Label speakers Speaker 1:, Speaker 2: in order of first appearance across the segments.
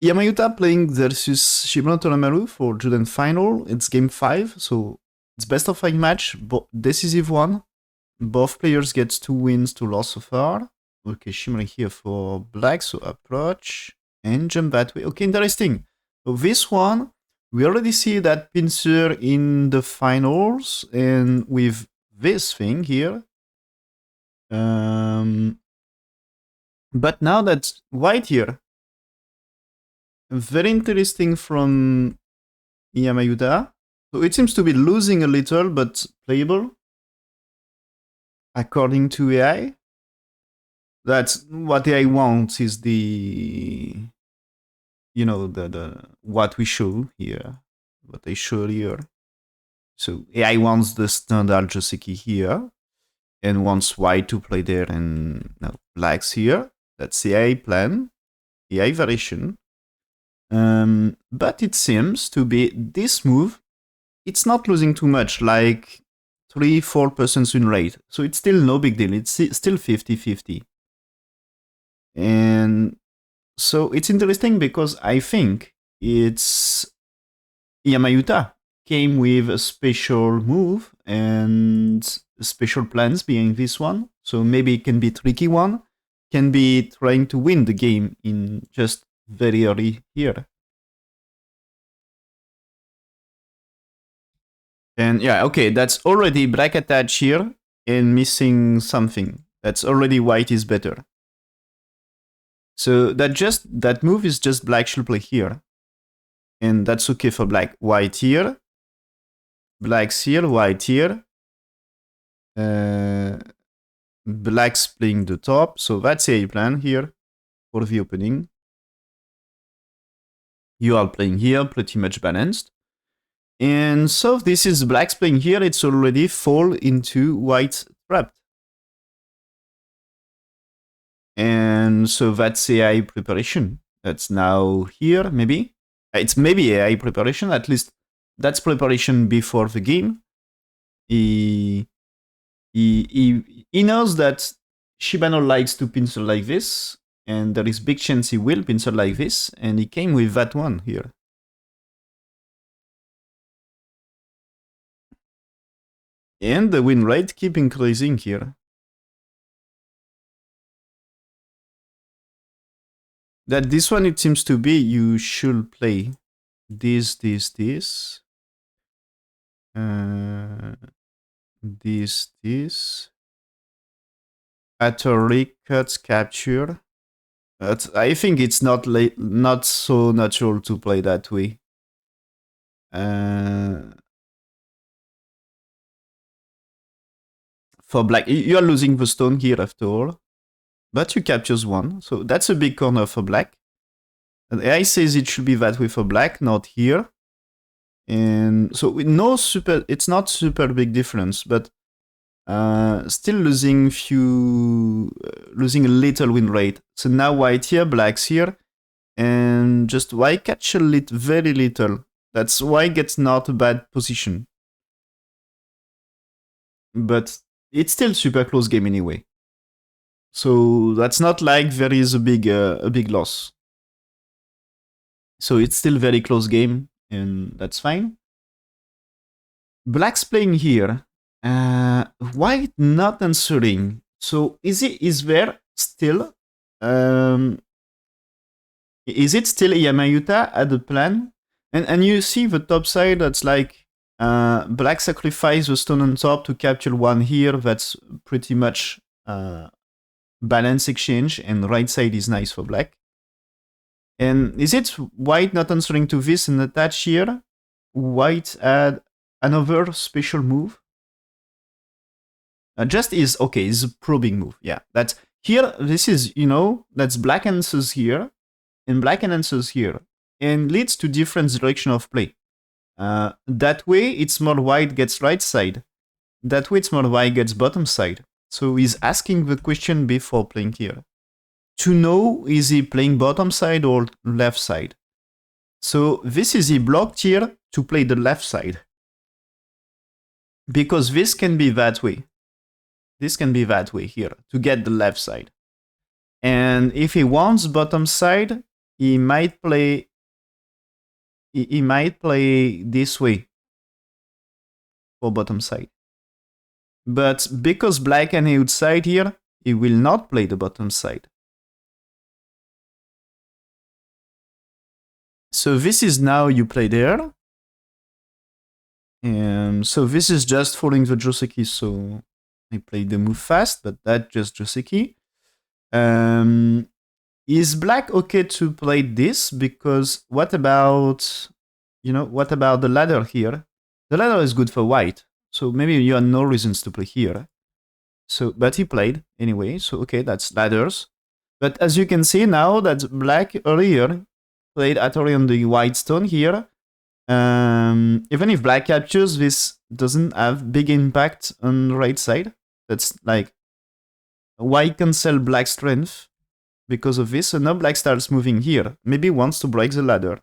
Speaker 1: Yuta playing versus Shibano Toramaru for Judan final. It's game 5, so it's best of 5 match, decisive one. Both players get 2 wins to loss so far. Okay, Shimmery here for black, so approach and jump that way. Okay, interesting. So this one, we already see that pincer in the finals, and with this thing here. But now that's white here. Very interesting from Iyama Yuta. So it seems to be losing a little, but playable. According to AI. That's what AI wants, is the, you know, the what we show here, what I show here. So AI wants the standard Joseki here, and wants white to play there, and no, blacks here. That's the AI plan, AI variation. But it seems to be this move, it's not losing too much, like 3-4% win rate. So it's still no big deal. It's still 50-50. And so it's interesting because I think it's Iyama Yuta came with a special move and special plans behind this one. So maybe it can be tricky one, can be trying to win the game in just very early here. And yeah, okay, that's already black attach here and missing something. That's already white is better. So that move is just black should play here. And that's okay for black. White here. Black's here, white here. Black's playing the top. So that's a plan here for the opening. You are playing here, pretty much balanced. And so this is black's playing here. It's already fall into white's trapped. And so that's AI preparation. That's now here, maybe. It's maybe AI preparation, at least that's preparation before the game. He knows that Shibano likes to pincer like this, and there is big chance he will pincer like this, and he came with that one here. And the win rate keep increasing here. That this one, it seems to be, you should play this. This, Atari cuts capture. I think it's not so natural to play that way. For black, you are losing the stone here after all, but you captures one, so that's a big corner for black. And AI says it should be that way for black, not here. And so it's not super big difference, but still losing a little win rate. So now white here, black's here, and just white catch very little. That's why it gets not a bad position. But it's still super close game anyway. So that's not like there is a big loss. So it's still very close game, and that's fine. Black's playing here. White not answering. So is there still? Is it still Iyama Yuta at the plan? And you see the top side, that's like black sacrifice the stone on top to capture one here. That's pretty much balance exchange, and right side is nice for black. And is it white not answering to this and attach here? White add another special move. Just is okay, is a probing move. Yeah, that's here. This is, that's black answers here, and black answers here, and leads to different direction of play. That way, it's more white gets right side. That way, it's more white gets bottom side. So he's asking the question before playing here, to know is he playing bottom side or left side. So this is he blocked here to play the left side, because this can be that way. This can be that way here to get the left side. And if he wants bottom side, he might play he might play this way for bottom side. But because black can outside here, he will not play the bottom side. So this is now you play there. So this is just following the Joseki, so I played the move fast, but that just Joseki. Is black okay to play this? Because what about the ladder here? The ladder is good for white, so maybe you have no reasons to play here. So, but he played anyway, so okay, that's ladders. But as you can see now that black earlier played Atari on the white stone here. Even if black captures, this doesn't have big impact on the right side. That's like white can sell black strength because of this, and now black starts moving here. Maybe wants to break the ladder.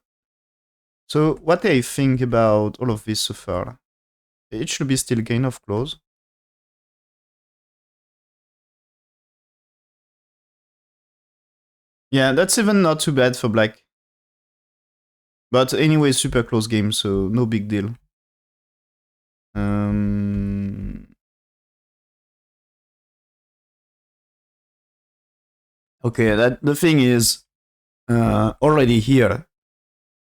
Speaker 1: So what do I think about all of this so far? It should be still gain of close. Yeah, that's even not too bad for black. But anyway, super close game, so no big deal. Okay, that the thing is already here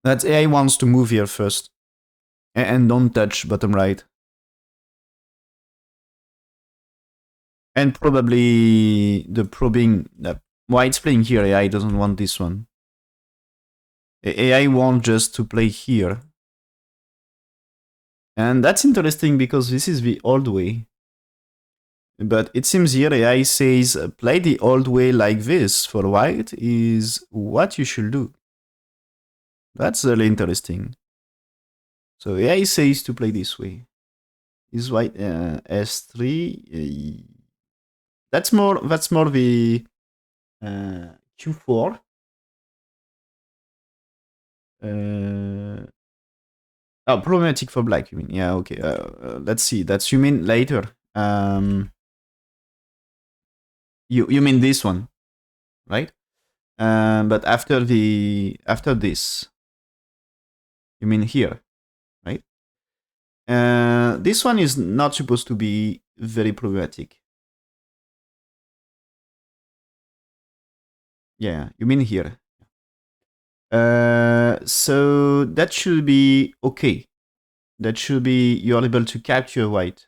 Speaker 1: that AI wants to move here first and don't touch bottom right. And probably the probing white's playing here. AI doesn't want this one. AI wants just to play here. And that's interesting because this is the old way. But it seems here AI says play the old way like this for white is what you should do. That's really interesting. So AI says to play this way. Is white S3? That's more the Q4. Oh, problematic for black, you mean? Yeah, okay. Let's see. That's you mean later. You mean this one, right? But after this, you mean here, right? This one is not supposed to be very problematic. Yeah, you mean here. So that should be okay. That should be you're able to capture white.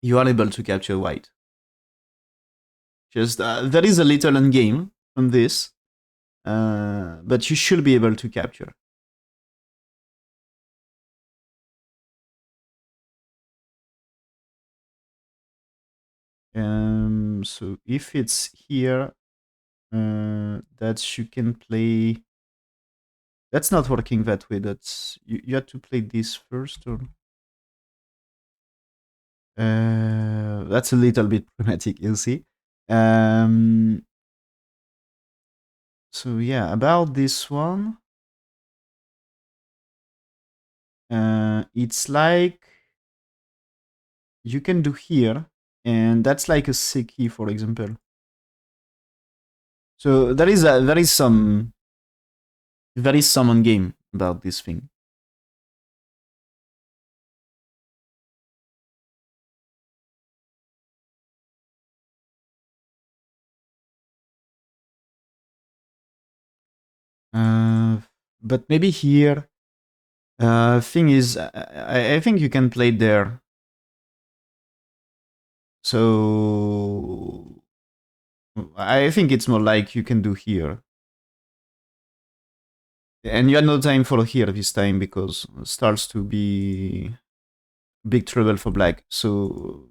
Speaker 1: You are able to capture white. Just there is a little end game on this, but you should be able to capture. So if it's here, that you can play. That's not working that way. That's you have to play this first, or that's a little bit problematic. You'll see. So yeah, about this one, it's like you can do here, and that's like a Seki, for example. So there is some on game about this thing. But maybe here, thing is, I think you can play there. So I think it's more like you can do here. And you had no time for here this time because it starts to be big trouble for black. So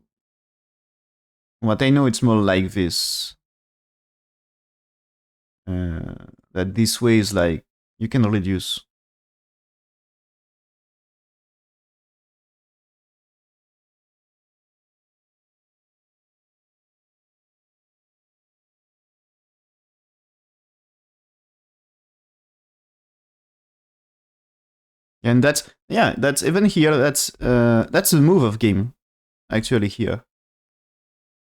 Speaker 1: what I know, it's more like this. That this way is like you can reduce. And that's even here. That's the move of game actually here.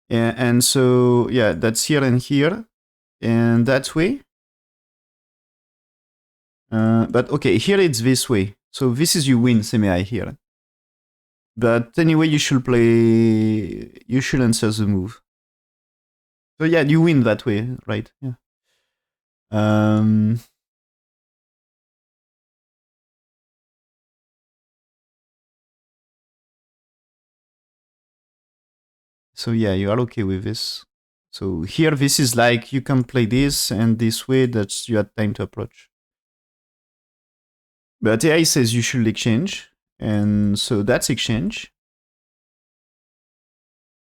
Speaker 1: And so, yeah, that's here and here. And that way. But okay, here it's this way. So this is you win semi here. But anyway, you should play. You should answer the move. So yeah, you win that way, right? Yeah. Um. So yeah, you are okay with this. So here, this is like you can play this and this way. That's you had time to approach. But AI says you should exchange, and so that's exchange.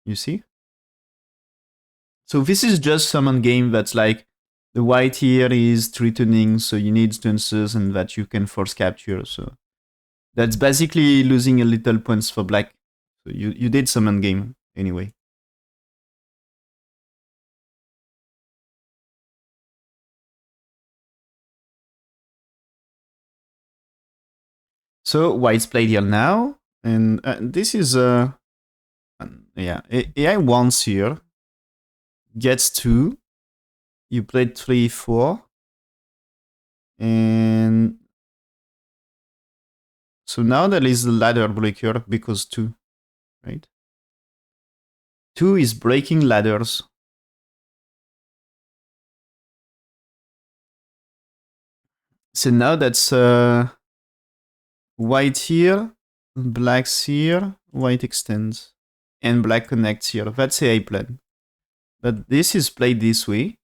Speaker 1: You see. So this is just summon game that's like the white here is returning, so you need stances and that you can force capture. So that's basically losing a little points for black. So you did summon game anyway. So white's played here now, and this is yeah, AI once here gets 2. You played 3, 4, and so now there is a ladder breaker because 2, right? 2 is breaking ladders. So now that's white here, black's here, white extends, and black connects here. That's AI plan. But this is played this way.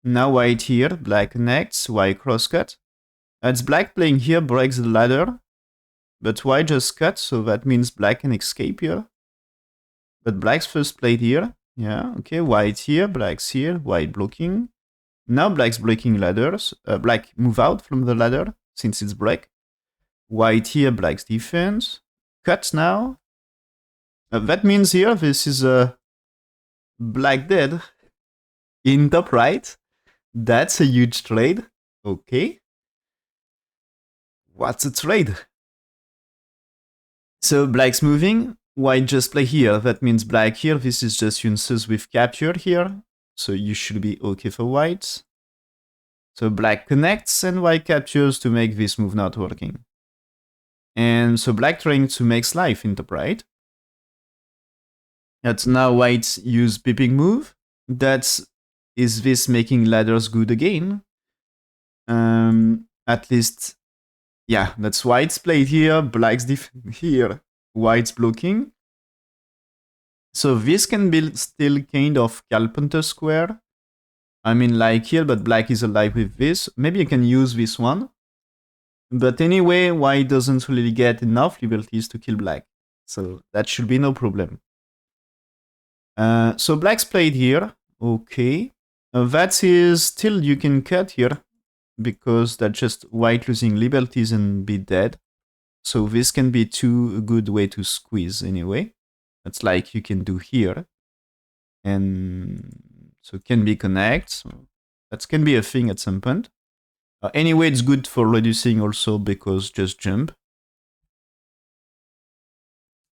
Speaker 1: Now white here, black connects, white crosscut. That's black playing here, breaks the ladder, but white just cut, so that means black can escape here. But black's first played here. Yeah, okay, white here, black's here, white blocking. Now black's breaking ladders. Black move out from the ladder since it's break. White here, black's defense. Cut now. That means here this is a black dead in top right. That's a huge trade. Okay. What's a trade? So black's moving. White just play here. That means black here. This is just Yunsus with capture here. So you should be okay for white. So black connects and white captures to make this move not working. And so black trying to make life in top right. That's now white's use pipping move. That's is this making ladders good again? At least, yeah, that's white's played here, black's here, white's blocking. So this can be still kind of Carpenter square. I mean, like here, but black is alive with this. Maybe you can use this one. But anyway, white doesn't really get enough liberties to kill black. So that should be no problem. So black's played here. Okay. That is still you can cut here because that's just white losing liberties and be dead. So this can be a good way to squeeze anyway. That's like you can do here. And so can be connect. So that can be a thing at some point. Anyway, it's good for reducing also because just jump.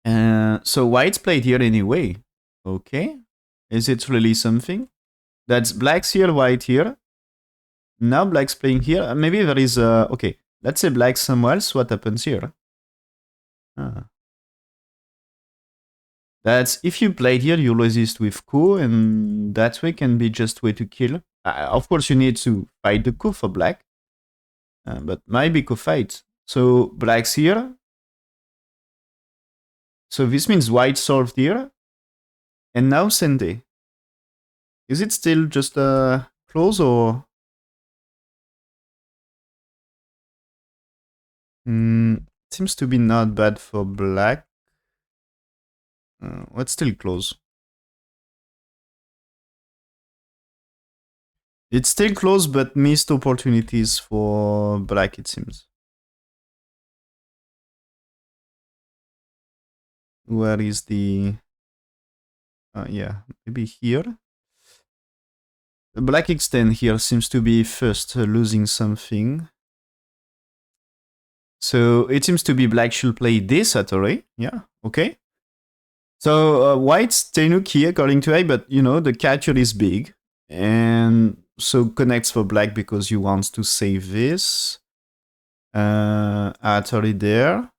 Speaker 1: So white's played here anyway. Okay. Is it really something? That's black's here, white here. Now black's playing here. Maybe there is a... Okay, let's say black somewhere else. What happens here? That's if you played here, you resist with coup, and that way can be just way to kill. Of course, you need to fight the coup for black, but maybe coup fight. So black's here. So this means white solved here, and now Sende. Is it still just close or? Seems to be not bad for black. Let's still close. It's still close, but missed opportunities for black, it seems. Where is the... yeah, maybe here. The black extend here seems to be first losing something. So it seems to be black should play this at array. Yeah, okay. So white's Tenuki according to A, but the capture is big, and so connects for black because you want to save this. Artery there.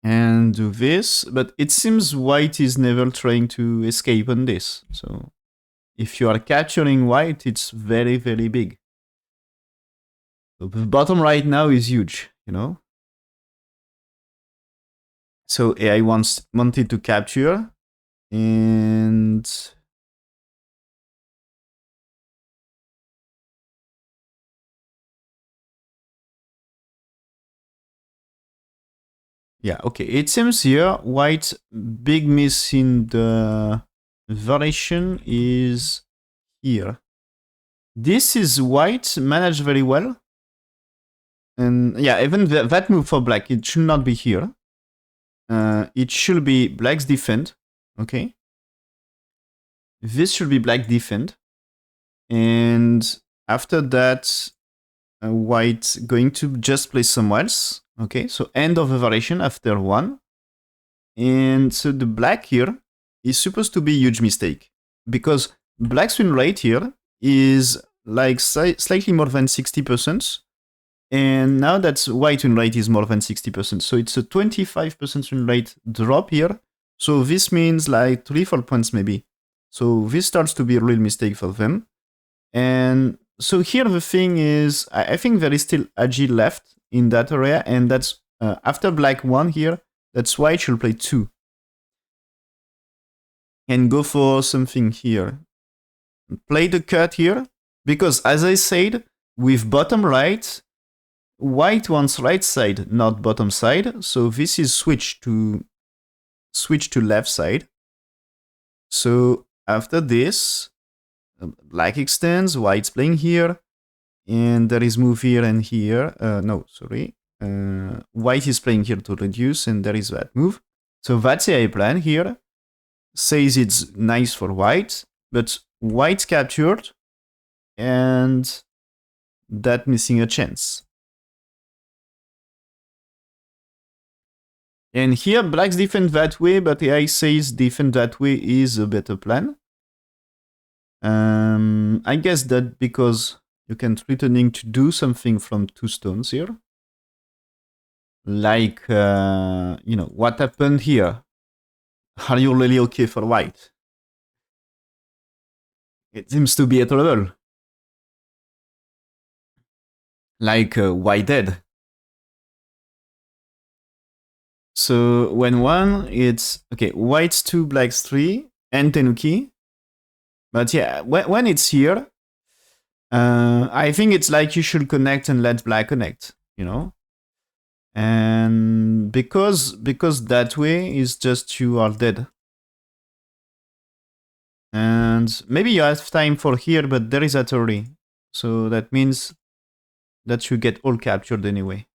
Speaker 1: And do this, but it seems white is never trying to escape on this. So if you are capturing white, it's very, very big. So the bottom right now is huge. So AI wanted to capture, and yeah, okay. It seems here white big miss in the variation is here. This is white managed very well. And yeah, even that move for black, it should not be here. It should be black's defend. Okay. This should be black defend. And after that, white going to just play somewhere else. Okay, so end of the variation after one. And so the black here is supposed to be a huge mistake. Because black's win rate here is like slightly more than 60%. And now that's white win rate is more than 60%. So it's a 25% win rate drop here. So this means like 3-4 points maybe. So this starts to be a real mistake for them. And so here the thing is, I think there is still Agi left in that area. And that's after black 1 here, that's white should play 2. And go for something here. Play the cut here. Because as I said, with bottom right, white wants right side, not bottom side. So this is switch to left side. So after this, black extends, white's playing here, and there is move here and here. No, sorry. White is playing here to reduce, and there is that move. So that's a plan here. Says it's nice for white, but white's captured, and that missing a chance. And here, black's defend that way, but AI says defend that way is a better plan. I guess that because you can threatening to do something from 2 stones here. Like, what happened here? Are you really okay for white? It seems to be a trouble. Like, white dead. So when one, it's okay. White's 2, black's 3, and Tenuki. But yeah, when it's here, I think it's like you should connect and let black connect. And because that way is just you are dead. And maybe you have time for here, but there is a theory. So that means that you get all captured anyway.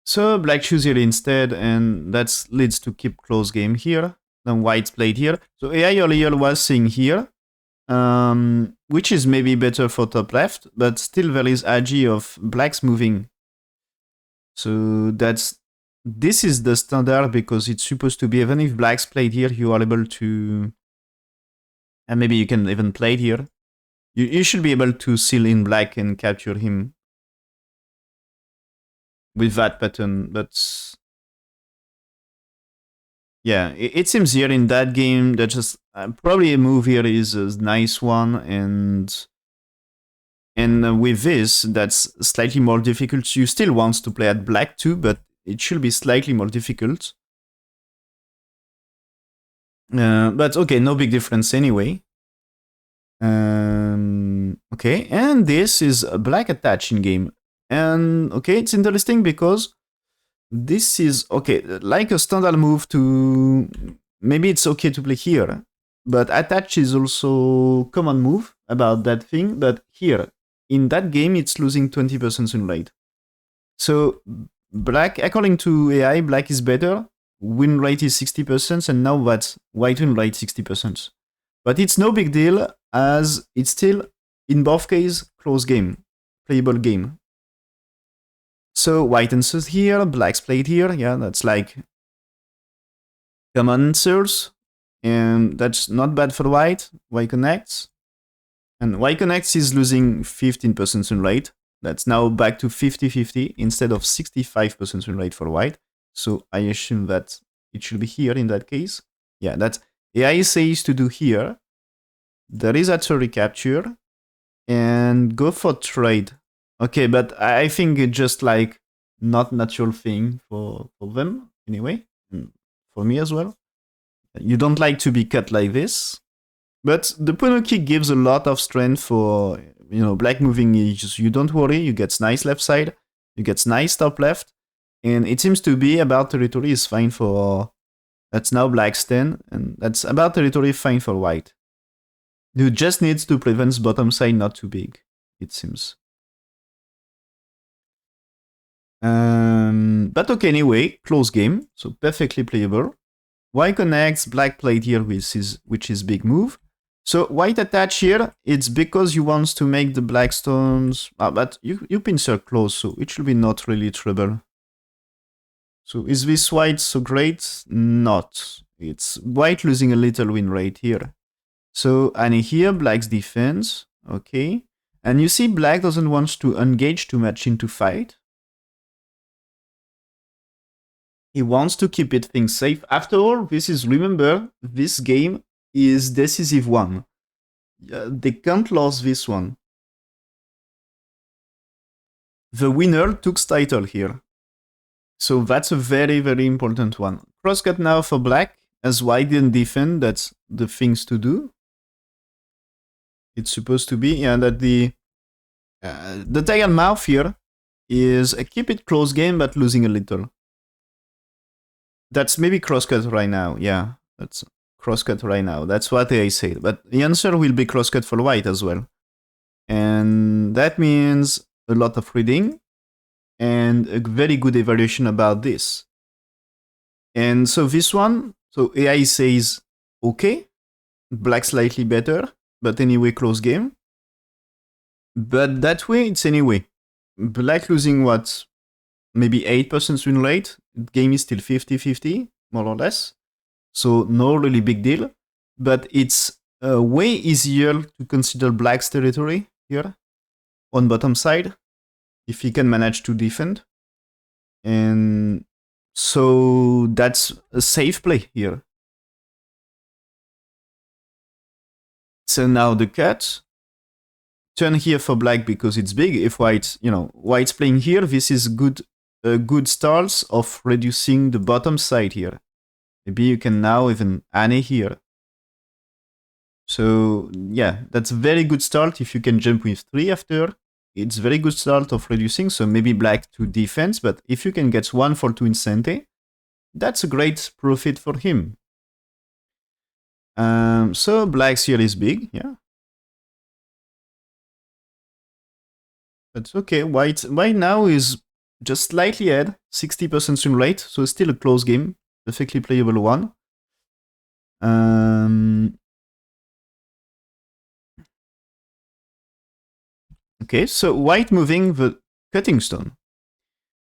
Speaker 1: So black choose here instead, and that leads to keep close game here. Then white played here. So AI earlier was seeing here, which is maybe better for top left, but still there is agi of blacks moving. So this is the standard because it's supposed to be, even if blacks played here, you are able to, and maybe you can even play it here. You should be able to seal in black and capture him with that pattern, but yeah, it seems here in that game that just probably a move here is a nice one, and with this, that's slightly more difficult. You still want to play at black too, but it should be slightly more difficult. But okay, no big difference anyway. Okay, and this is a black attach in game. And okay, it's interesting because this is, okay, like a standard move to, maybe it's okay to play here, but attach is also common move about that thing, but here, in that game, it's losing 20% win rate. So black, according to AI, black is better, win rate is 60%, and now that's white win rate 60%. But it's no big deal, as it's still, in both cases, close game, playable game. So white answers here, black's played here. Yeah, that's like common answers. And that's not bad for white. White connects. And white connects is losing 15% win rate. That's now back to 50-50 instead of 65% win rate for white. So I assume that it should be here in that case. Yeah, that's AI says to do here. There is actual recapture. And go for trade. Okay, but I think it's just like not natural thing for them anyway. And for me as well. You don't like to be cut like this. But the Puno kick gives a lot of strength for, black moving. You don't worry, you get nice left side, you get nice top left, and it seems to be about territory is fine for, that's now black's 10, and that's about territory fine for white. You just needs to prevent bottom side not too big, it seems. But okay, anyway, close game, so perfectly playable. White connects, black played here, which is big move. So white attach here, it's because you want to make the black stones, but you pins are close, so it should be not really trouble. So is this white so great? Not. It's white losing a little win rate here. So, and here black's defense, okay. And you see black doesn't want to engage too much into fight. He wants to keep it things safe. After all, remember, this game is decisive one. They can't lose this one. The winner took title here. So that's a very, very important one. Crosscut now for black, as white didn't defend, that's the things to do. It's supposed to be, yeah, that the tiger mouth here is a keep it close game, but losing a little. That's maybe crosscut right now, yeah. That's crosscut right now. That's what I said. But the answer will be crosscut for white as well. And that means a lot of reading and a very good evaluation about this. And so this one, so AI says, okay, black slightly better, but anyway, close game. But that way, it's anyway. Black losing what? Maybe 8% win rate. The game is still 50-50, more or less. So no really big deal. But it's way easier to consider black's territory here on bottom side if he can manage to defend. And so that's a safe play here. So now the cut. Turn here for black because it's big. If white, white's playing here, this is good starts of reducing the bottom side here. Maybe you can now even ane here. So yeah, that's a very good start if you can jump with 3 after. It's very good start of reducing, so maybe black to defense, but if you can get 1 for 2 insente, that's a great profit for him. So black's here is big, yeah. But okay, white now is just slightly ahead, 60% win rate, so it's still a close game, perfectly playable one. Okay, so white moving the cutting stone.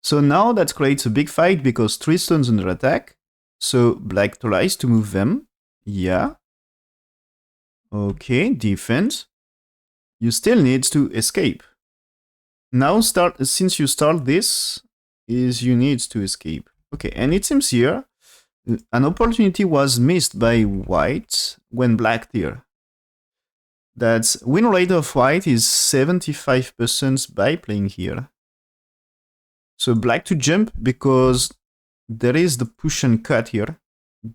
Speaker 1: So now that creates a big fight because 3 stones under attack. So black tries to move them. Yeah. Okay, defense. You still need to escape. Now since you start this, you need to escape. Okay, and it seems here an opportunity was missed by white when black here. That's win rate of white is 75% by playing here. So black to jump because there is the push and cut here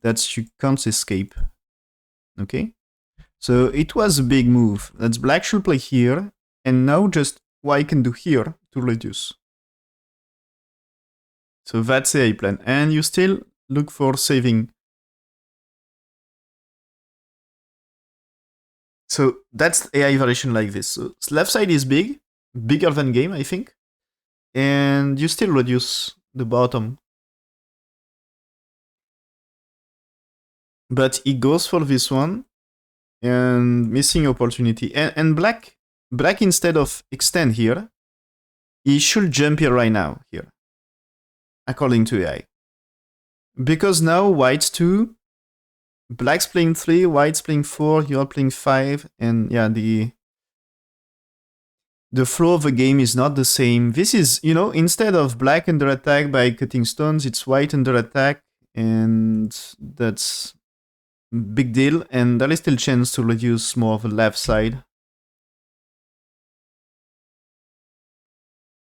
Speaker 1: that you can't escape. Okay, so it was a big move. That's black should play here, and now just white can do here to reduce. So that's the AI plan, and you still look for saving. So that's AI variation like this. So left side is big, bigger than game, I think, and you still reduce the bottom. But he goes for this one, and missing opportunity. And black instead of extend here, he should jump here right now, here, according to AI. Because now white's 2, black's playing 3, white's playing 4, you're playing 5, and yeah, the flow of the game is not the same. This is, instead of black under attack by cutting stones, it's white under attack, and that's big deal. And there is still chance to reduce more of the left side.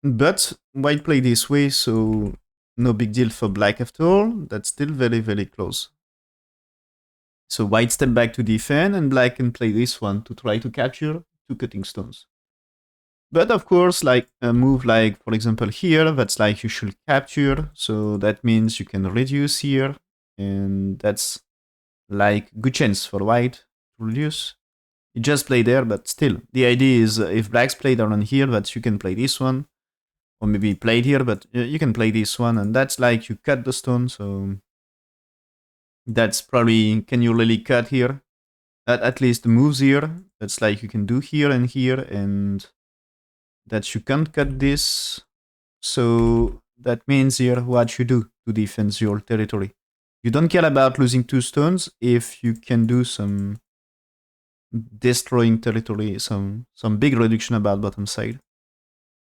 Speaker 1: But white played this way, so no big deal for black after all. That's still very, very close. So white step back to defend, and black can play this one to try to capture 2 cutting stones. But of course, like a move like, for example, here, that's like you should capture. So that means you can reduce here. And that's like good chance for white to reduce. You just play there, but still. The idea is if black's played around here, that you can play this one. Or maybe played here, but you can play this one. And that's like you cut the stone. So that's probably, can you really cut here? At least the moves here. That's like you can do here and here. And that you can't cut this. So that means here what you do to defend your territory. You don't care about losing 2 stones if you can do some destroying territory, some big reduction about bottom side.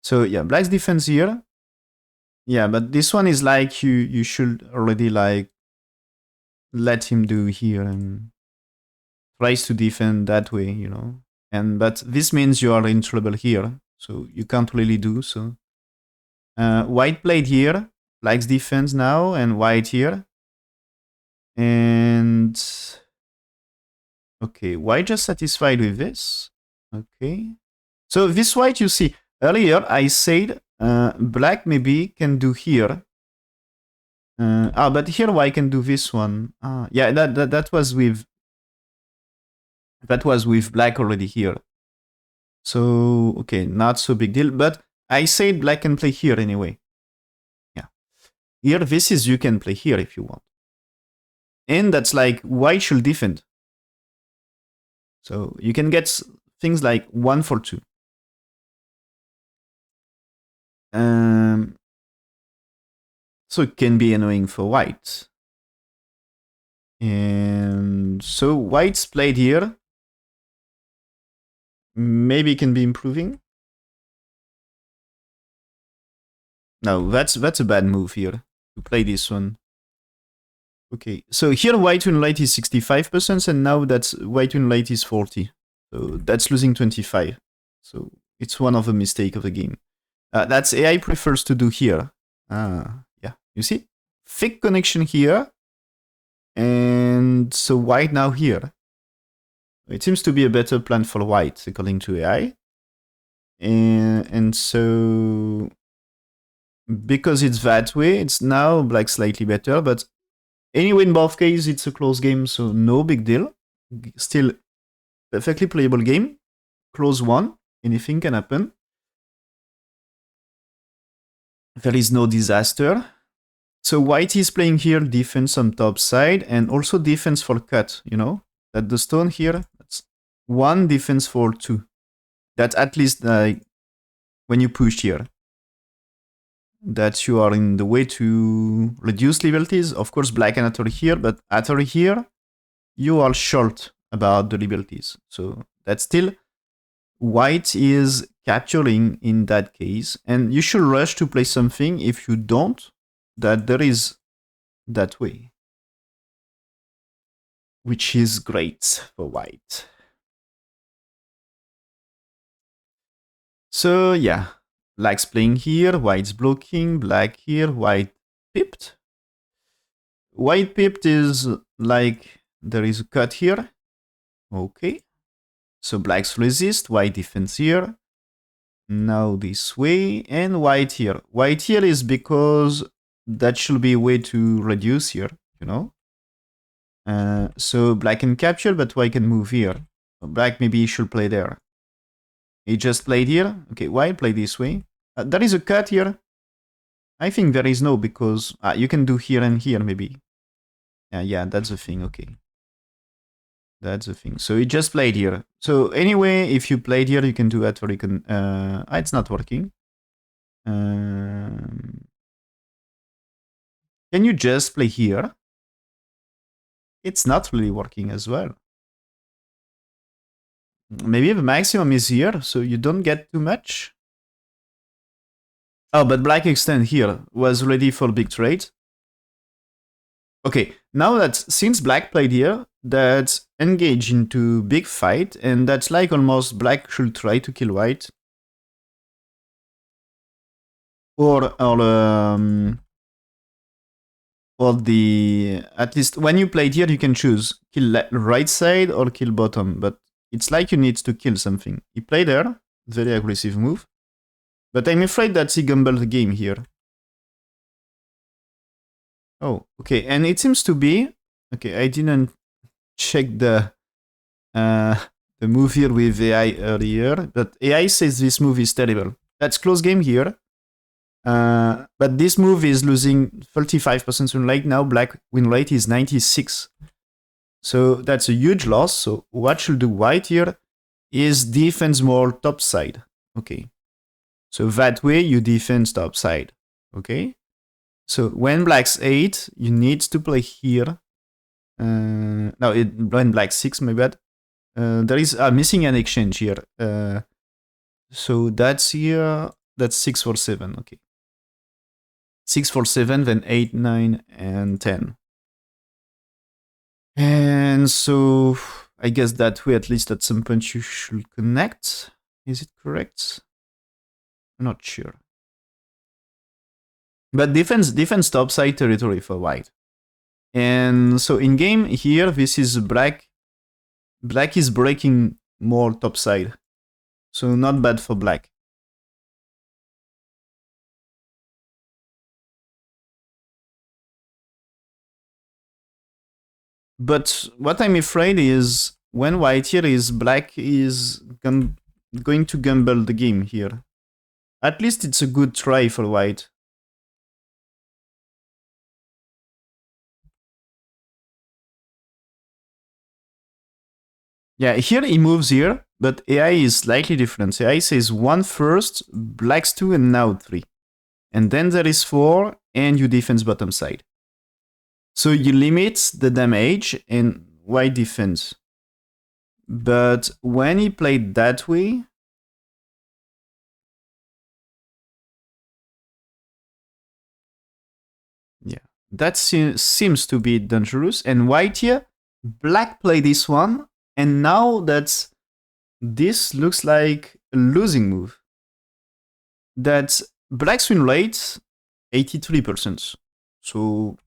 Speaker 1: So yeah, black's defense here. Yeah, but this one is like you should already like let him do here and tries to defend that way, And but this means you are in trouble here, so you can't really do so. White played here, black's defense now, and white here. And okay, white just satisfied with this. Okay. So this white, you see, earlier I said black maybe can do here. But here white can do this one. Yeah, that was with black already here. So okay, not so big deal. But I said black can play here anyway. Yeah. Here, this is you can play here if you want. And that's like white should defend. So you can get things like 1 for 2. So it can be annoying for white. And so white's played here. Maybe it can be improving. No, that's a bad move here to play this one. Okay, so here white win late is 65%, and now that's white win late is 40. So that's losing 25. So it's one of the mistakes of the game. That's AI prefers to do here. Yeah, you see? Thick connection here. And so white now here. It seems to be a better plan for white, according to AI. And so because it's that way, it's now black slightly better, but anyway, in both cases, it's a close game, so no big deal. Still, perfectly playable game. Close one, anything can happen. There is no disaster. So white is playing here defense on top side, and also defense for cut, That the stone here, that's 1 defense for 2. That's at least when you push here. That you are in the way to reduce liberties. Of course, black can attack here, but after here, you are short about the liberties. So that's still white is capturing in that case. And you should rush to play something. If you don't, that there is that way. Which is great for white. So yeah. Black's playing here, white's blocking, black here, white pipped. White pipped is like there is a cut here. Okay. So black's resist, white defense here. Now this way, and white here. White here is because that should be a way to reduce here, So black can capture, but white can move here. Black maybe should play there. He just played here. Okay, white play this way. There is a cut here. I think there is no, because you can do here and here maybe. Yeah, that's the thing. Okay. That's the thing. So he just played here. So anyway, if you played here, you can do that, or you can... it's not working. Can you just play here? It's not really working as well. Maybe the maximum is here, so you don't get too much. Oh, but black extend here was ready for big trade. Okay, now that since black played here, that's engage into big fight, and that's like almost black should try to kill white. Or the at least when you played here, you can choose kill right side or kill bottom, but it's like you need to kill something. He played there, very aggressive move, but I'm afraid that he gambled the game here. Oh, okay, and it seems to be okay. I didn't check the move here with AI earlier, but AI says this move is terrible. That's close game here. But this move is losing 35% win rate. Now black win rate is 96. So that's a huge loss. So what should do white here is defense more top side. Okay. So that way you defend top side. Okay. So when black's 8, you need to play here. When black's 6, my bad. There is missing an exchange here. So that's here. That's 6 for 7. Okay. 6 for 7, then 8, 9, and 10. And so I guess that way, at least at some point, you should connect. Is it correct? I'm not sure. But defense topside territory for white. And so in game here, this is black. Black is breaking more topside. So not bad for black. But what I'm afraid is when white here is black is going to gamble the game here. At least it's a good try for white. Yeah, here he moves here, but AI is slightly different. AI says 1 first, black's 2, and now 3. And then there is 4, and you defense bottom side. So you limit the damage and white defense. But when he played that way, yeah, that seems to be dangerous. And white here, black played this one, and now this looks like a losing move. That's black's win rate 83%. So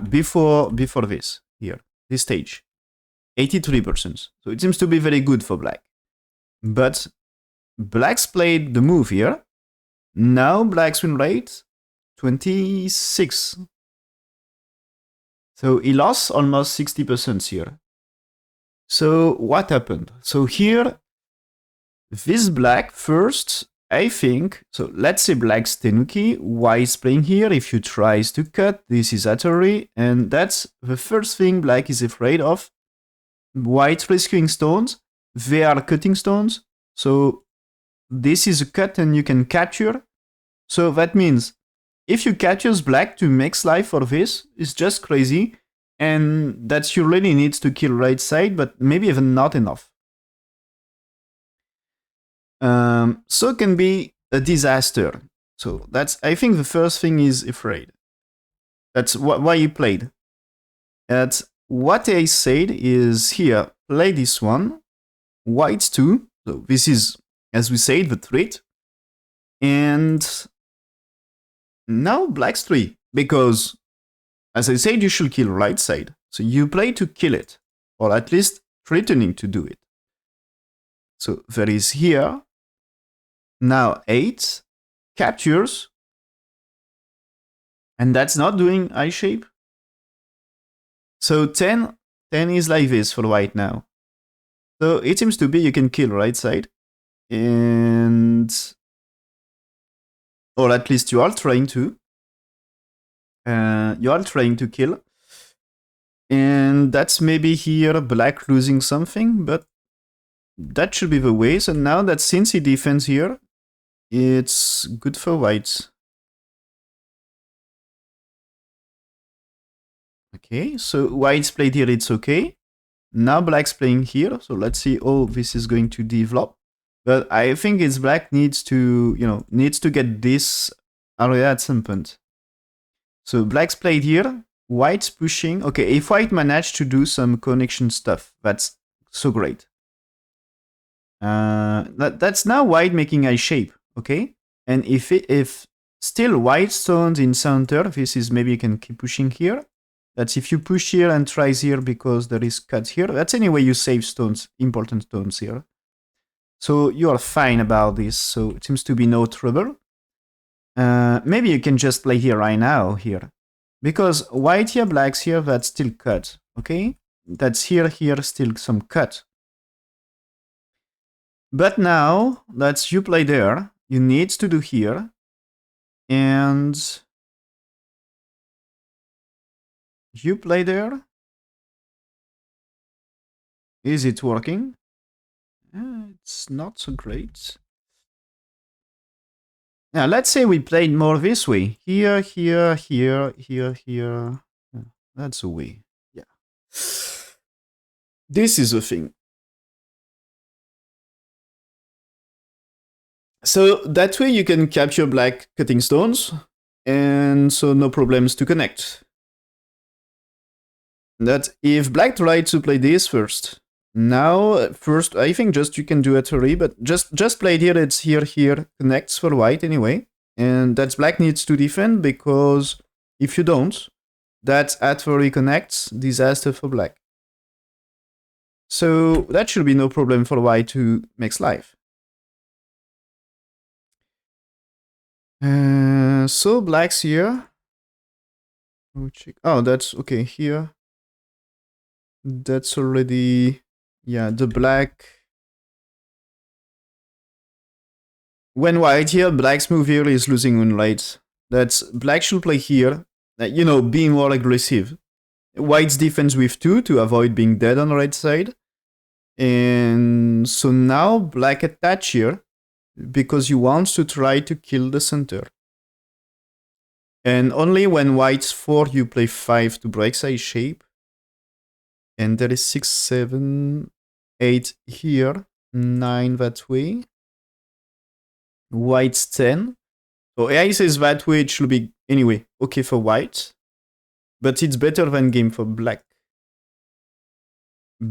Speaker 1: before this here, this stage, 83%. So it seems to be very good for black. But black's played the move here. Now black's win rate 26. So he lost almost 60% here. So what happened? So here, this black first, I think, so let's say black's Tenuki, white's playing here. If you tries to cut, this is Atari, and that's the first thing black is afraid of. White rescuing stones, they are cutting stones, so this is a cut and you can capture. So that means if you captures black to make life for this, it's just crazy, and that you really need to kill right side, but maybe even not enough. So it can be a disaster. So that's, I think the first thing is afraid. That's why you played. And what I said is here, play this one, white's 2. So this is, as we said, the threat. And now black's 3, because as I said, you should kill right side. So you play to kill it, or at least threatening to do it. So there is here, now 8, captures, and that's not doing eye shape. So 10 is like this for white now. So it seems to be you can kill right side, and or at least you are trying to. You are trying to kill, and that's maybe here black losing something, but that should be the way. So now that since he defends here, it's good for white. Okay, so white's played here, it's okay. Now black's playing here, so let's see how this is going to develop. But I think it's black needs to, needs to get this area at some point. So black's played here, white's pushing. Okay, if white managed to do some connection stuff, that's so great. That's now white making a shape, okay? And if still white stones in center, this is maybe you can keep pushing here. That's if you push here and tries here because there is cuts here. That's anyway you save stones, important stones here. So you are fine about this. So it seems to be no trouble. Maybe you can just play here right now here. Because white here, blacks here, that's still cut. Okay? That's here, still some cut. But now that you play there, you need to do here. And you play there. Is it working? It's not so great. Now, let's say we played more this way. Here, here, here, here, here. Yeah, that's a way. Yeah. This is the thing. So that way you can capture black cutting stones, and so no problems to connect. That if black tried to play this first, now first I think just you can do a theory, but just play it here. It's here connects for white anyway, and that's black needs to defend because if you don't, that at theory connects, disaster for black. So that should be no problem for white to make life. So black's here. Oh, that's okay here. That's already, yeah, the black. When white here, black's move here is losing moonlight. That's black should play here, being more aggressive. White's defense with 2 to avoid being dead on the right side. And so now black attach here because you want to try to kill the center. And only when white's 4, you play 5 to break size shape. And there is 6, 7, 8 here, 9 that way. White's 10. So AI says that way it should be, anyway, okay for white. But it's better than game for black.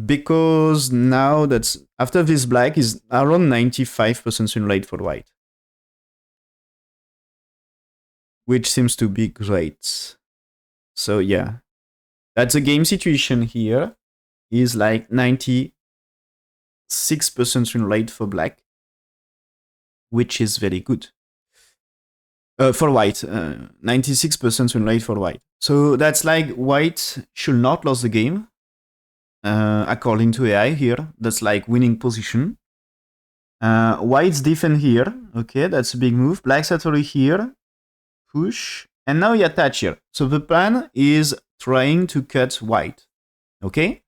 Speaker 1: Because now that's, after this black is around 95% win rate for white. Which seems to be great. So yeah. That's a game situation here. Is like 96% win rate for black. Which is very good. For white. 96% win rate for white. So that's like white should not lose the game. According to AI here. That's like winning position. White's defend here. Okay, that's a big move. Black's actually here. Push. And now you attach here. So the plan is trying to cut white. Okay?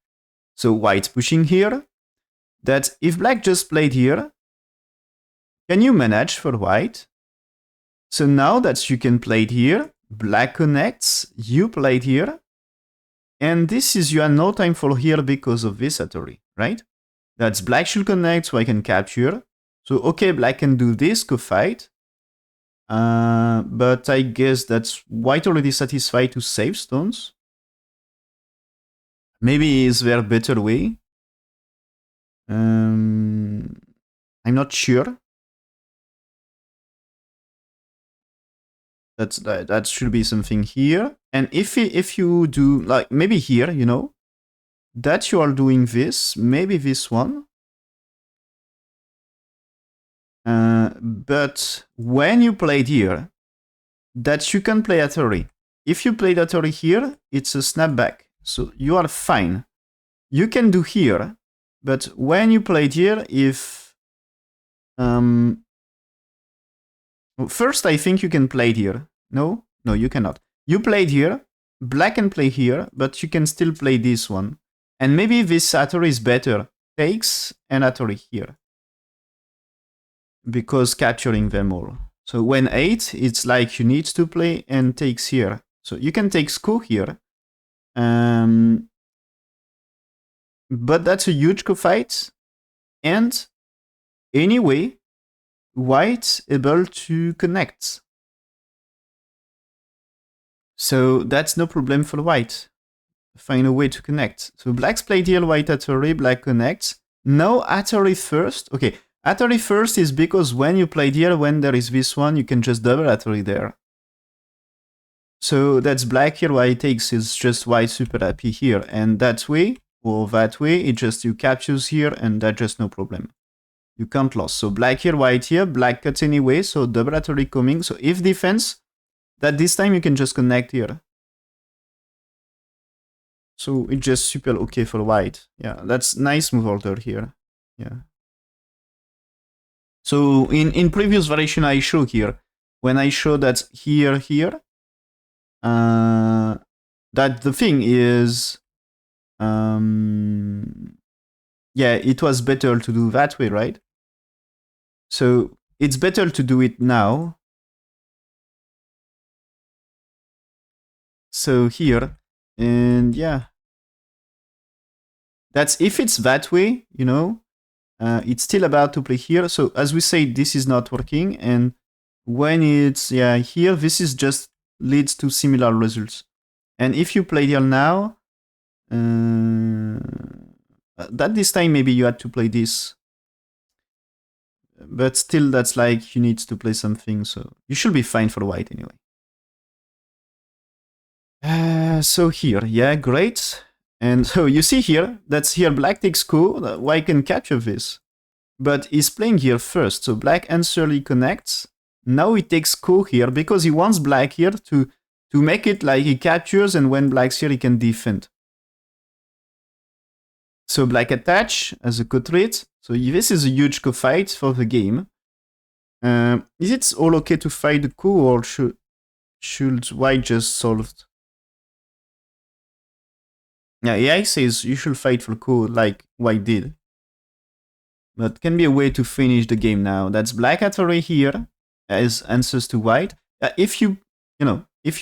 Speaker 1: So white pushing here. That if black just played here, can you manage for white? So now that you can play it here, black connects, you played here, and this is you have no time for here because of this theory, right? That's black should connect so I can capture. So okay, black can do this, go fight. But I guess that's white already satisfied to save stones. Maybe is there a better way? I'm not sure. That should be something here. And if you do like maybe here, that you are doing this, maybe this one. But when you played here, that you can play Atari. If you play Atari here, it's a snapback. So you are fine. You can do here, but when you played here, if first I think you can play it here. No, you cannot. You played here. Black can play here, but you can still play this one. And maybe this Atari is better. Takes and Atari here. because capturing them all. So when 8, it's like you need to play and takes here. So you can take score here. But that's a huge co-fight. And anyway, white able to connect. So that's no problem for white. Find a way to connect. So black's played here, white Atari, black connects. No Atari first. Okay, Atari first is because when you played here, when there is this one, you can just double Atari there. So that's black here, white takes is just white super happy here. And that way, or that way, it just you captures here and that's just no problem. You can't lose. So black here, white here, black cuts anyway, so double Atari coming. So if defense, that this time you can just connect here. So it's just super okay for white. Yeah, that's nice move order here. Yeah. So in previous variation I show here, when I show that here, that the thing is, yeah, it was better to do that way, right? So it's better to do it now. So here, and yeah, that's if it's that way, you know, it's still about to play here. So as we say, this is not working, and when it's here, this is just leads to similar results. And if you play here now, that this time maybe you had to play this, but still that's like you need to play something, so you should be fine for white anyway. So here, yeah, great. And so you see here, that's here black takes coup, white can capture this. But he's playing here first, so black answerly connects. Now he takes coup here because he wants black here to make it like he captures, and when black's here he can defend. So black attach as a co-threat. So this is a huge co-fight for the game. Is it all okay to fight the coup, or should white just solve it? Yeah, AI says you should fight for coup like white did. But can be a way to finish the game now. That's black Atari here as answers to white. If you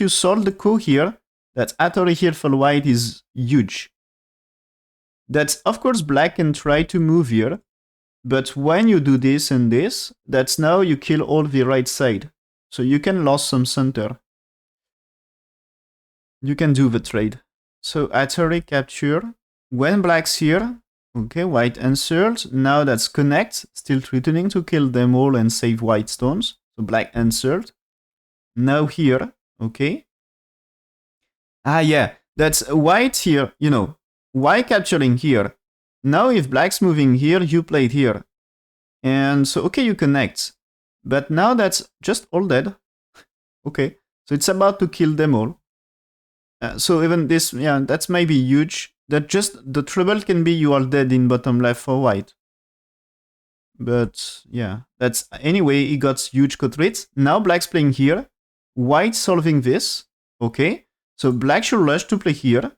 Speaker 1: solve the coup here, that Atari here for white is huge. That's, of course, black can try to move here, but when you do this and this, that's now you kill all the right side. So you can lose some center. You can do the trade. So Atari capture. When black's here, okay, white answers. Now that's connect, still threatening to kill them all and save white stones. So black answered. Now here, okay. Yeah, that's white here, you know. White capturing here. Now if black's moving here, you played here. And so, okay, you connect. But now that's just all dead. Okay, so it's about to kill them all. So even this, yeah, that's maybe huge. That just, the trouble can be you are dead in bottom left for white. But yeah, that's, anyway, he got huge cut rates. Now black's playing here. White solving this. Okay, so black should rush to play here.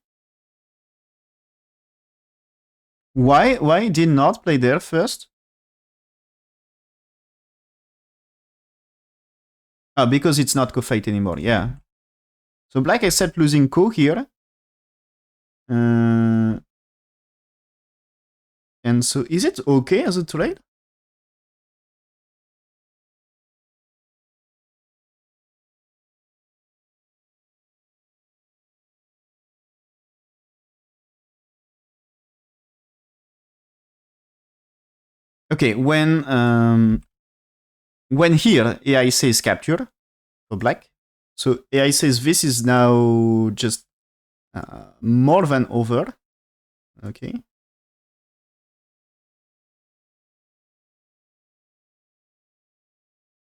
Speaker 1: Why did not play there first? Because it's not co-fight anymore, yeah. So black accept losing co here. And so is it okay as a trade? Okay, when here AI says capture for black, so AI says this is now just more than over. Okay.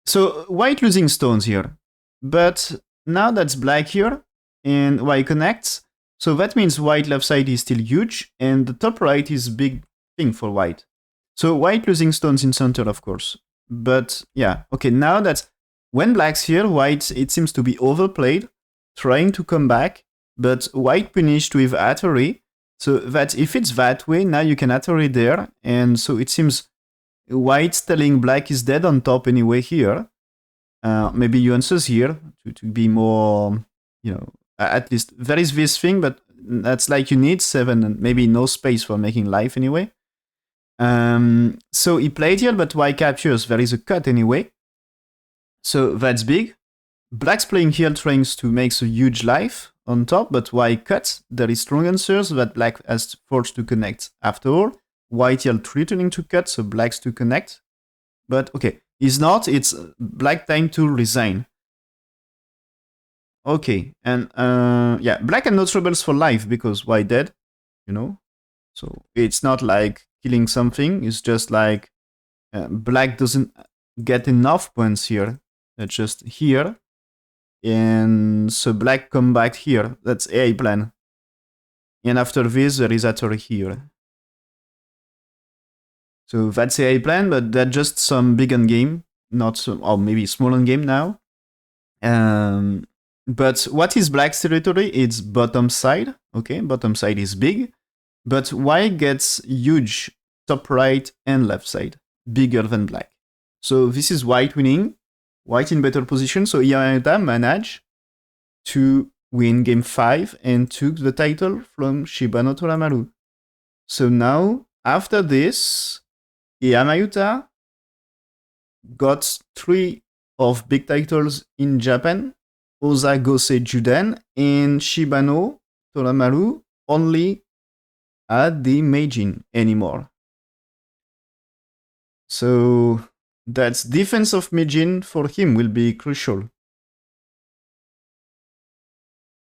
Speaker 1: So white losing stones here, but now that's black here, and white connects. So that means white left side is still huge, and the top right is big thing for white. So white losing stones in center, of course. But yeah, okay, now that's when black's here, white, it seems to be overplayed, trying to come back, but white punished with Atari. So that if it's that way, now you can Atari there, and so it seems White telling black is dead on top anyway here. Maybe you answers here to be more, at least there is this thing, but that's like you need 7 and maybe no space for making life anyway. So he played here, but white captures. There is a cut anyway. So that's big. Black's playing here trying to make a huge life on top, but white cuts. There is strong answers that black has forced to connect. After all, white here threatening to cut, so black's to connect. But okay, he's not. It's black time to resign. Okay, and yeah, black and no troubles for life because white dead, So it's not like killing something. It's just like black doesn't get enough points here. That's just here. And so black come back here. That's A plan. And after this, there is a turret here. So that's A plan, but that's just some big end game, not some, or maybe small end game now. But what is black's territory? It's bottom side. Okay, bottom side is big. But white gets huge top right and left side, bigger than black. So this is white winning. White in better position, so Iyama managed to win game 5 and took the title from Shibano Toramaru. So now, after this, Yuta got 3 of big titles in Japan, Osa Gosei Judan, and Shibano Toramaru only at the Meijin anymore. So that's defense of Meijin for him will be crucial.